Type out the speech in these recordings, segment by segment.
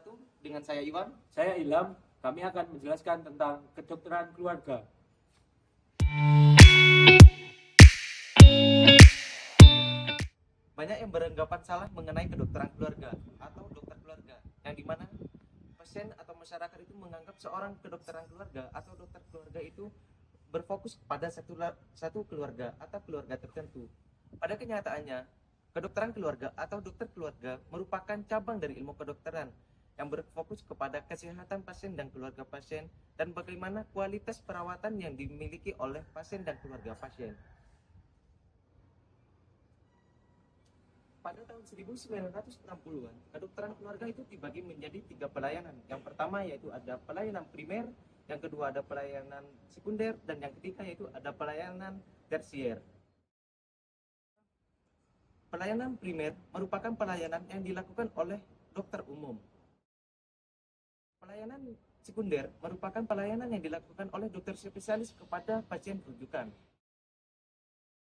wabarakatuh. Dengan saya Iwan. Saya Ilham. Kami akan menjelaskan tentang kedokteran keluarga. Banyak yang beranggapan salah mengenai kedokteran keluarga atau dokter keluarga, yang dimana pasien atau masyarakat itu menganggap seorang kedokteran keluarga atau dokter keluarga itu berfokus pada satu keluarga atau keluarga tertentu. Pada kenyataannya, kedokteran keluarga atau dokter keluarga merupakan cabang dari ilmu kedokteran yang berfokus kepada kesehatan pasien dan keluarga pasien dan bagaimana kualitas perawatan yang dimiliki oleh pasien dan keluarga pasien. Pada tahun 1960-an, kedokteran keluarga itu dibagi menjadi 3 pelayanan. Yang pertama yaitu ada pelayanan primer, yang kedua ada pelayanan sekunder, dan yang ketiga yaitu ada pelayanan tersier. Pelayanan primer merupakan pelayanan yang dilakukan oleh dokter umum. Pelayanan sekunder merupakan pelayanan yang dilakukan oleh dokter spesialis kepada pasien rujukan.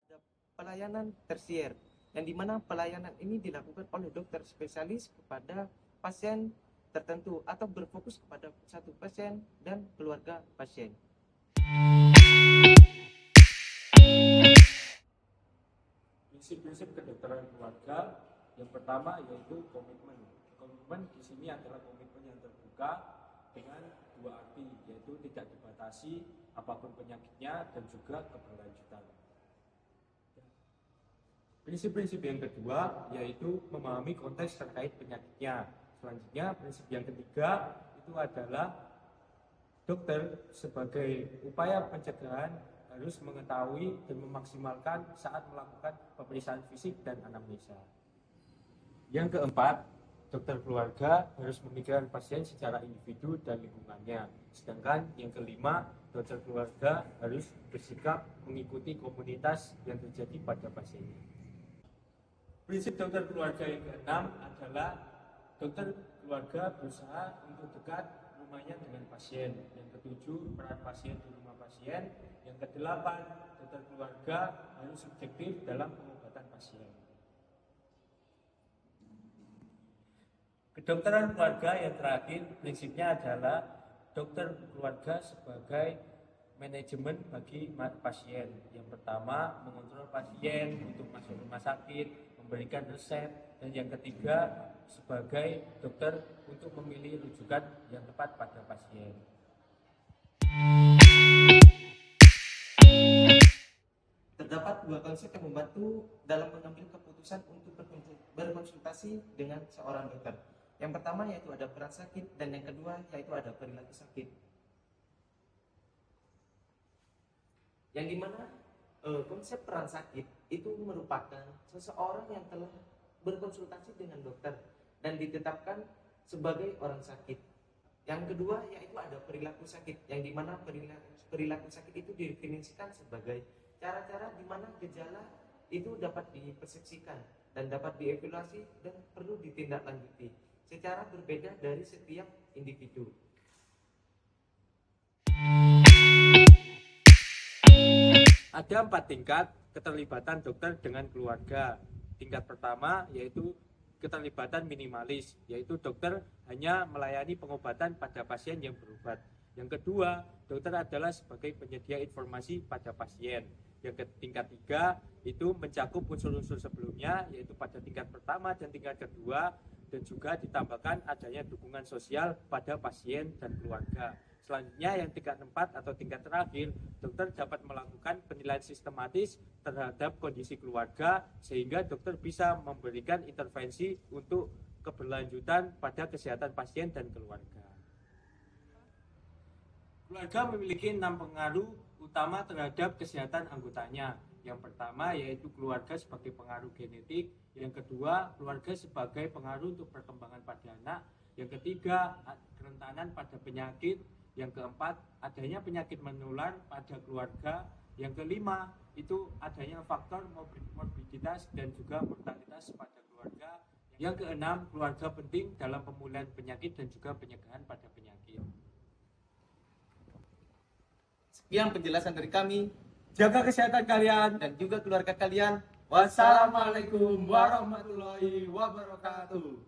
Ada pelayanan tersier, yang dimana pelayanan ini dilakukan oleh dokter spesialis kepada pasien tertentu atau berfokus kepada satu pasien dan keluarga pasien. Prinsip-prinsip kedokteran keluarga yang pertama yaitu komitmen. Komitmen di sini adalah komitmen yang terbuka dengan dua arti, yaitu tidak dibatasi apapun penyakitnya dan juga keberlanjutan. Prinsip-prinsip yang kedua yaitu memahami konteks terkait penyakitnya. Selanjutnya, prinsip yang ketiga itu adalah dokter sebagai upaya pencegahan harus mengetahui dan memaksimalkan saat melakukan pemeriksaan fisik dan anamnesa. Yang keempat, dokter keluarga harus memikirkan pasien secara individu dan lingkungannya. Sedangkan yang kelima, dokter keluarga harus bersikap mengikuti komunitas yang terjadi pada pasiennya. Prinsip dokter keluarga yang keenam adalah dokter keluarga berusaha untuk dekat rumahnya dengan pasien. Yang ketujuh, peran pasien di rumah pasien. Yang kedelapan, dokter keluarga harus subjektif dalam pengobatan pasien. Kedokteran keluarga yang terakhir, prinsipnya adalah dokter keluarga sebagai manajemen bagi pasien. Yang pertama, mengontrol pasien untuk masuk rumah sakit, memberikan resep, dan yang ketiga sebagai dokter untuk memilih rujukan yang tepat pada pasien. Terdapat dua konsep yang membantu dalam mengambil keputusan untuk berkonsultasi dengan seorang dokter. Yang pertama yaitu ada peran sakit, dan yang kedua yaitu ada perilaku sakit. Yang dimana konsep peran sakit itu merupakan seseorang yang telah berkonsultasi dengan dokter dan ditetapkan sebagai orang sakit. Yang kedua yaitu ada perilaku sakit, yang dimana perilaku sakit itu didefinisikan sebagai cara-cara di mana gejala itu dapat dipersepsikan dan dapat dievaluasi dan perlu ditindaklanjuti secara berbeda dari setiap individu. Ada 4 tingkat keterlibatan dokter dengan keluarga. Tingkat pertama yaitu keterlibatan minimalis, yaitu dokter hanya melayani pengobatan pada pasien yang berobat. Yang kedua, dokter adalah sebagai penyedia informasi pada pasien. Yang tingkat 3 itu mencakup unsur-unsur sebelumnya, yaitu pada tingkat pertama dan tingkat kedua, dan juga ditambahkan adanya dukungan sosial pada pasien dan keluarga. Selanjutnya yang tingkat 4 atau tingkat terakhir, dokter dapat melakukan penilaian sistematis terhadap kondisi keluarga sehingga dokter bisa memberikan intervensi untuk keberlanjutan pada kesehatan pasien dan keluarga. Keluarga memiliki 6 pengaruh utama terhadap kesehatan anggotanya. Yang pertama yaitu keluarga sebagai pengaruh genetik, yang kedua keluarga sebagai pengaruh untuk perkembangan pada anak, yang ketiga kerentanan pada penyakit, yang keempat adanya penyakit menular pada keluarga, yang kelima itu adanya faktor morbiditas dan juga mortalitas pada keluarga, yang keenam keluarga penting dalam pemulihan penyakit dan juga pencegahan pada penyakit. Sekian penjelasan dari kami. Jaga kesehatan kalian Dan juga keluarga kalian. Wassalamualaikum warahmatullahi wabarakatuh.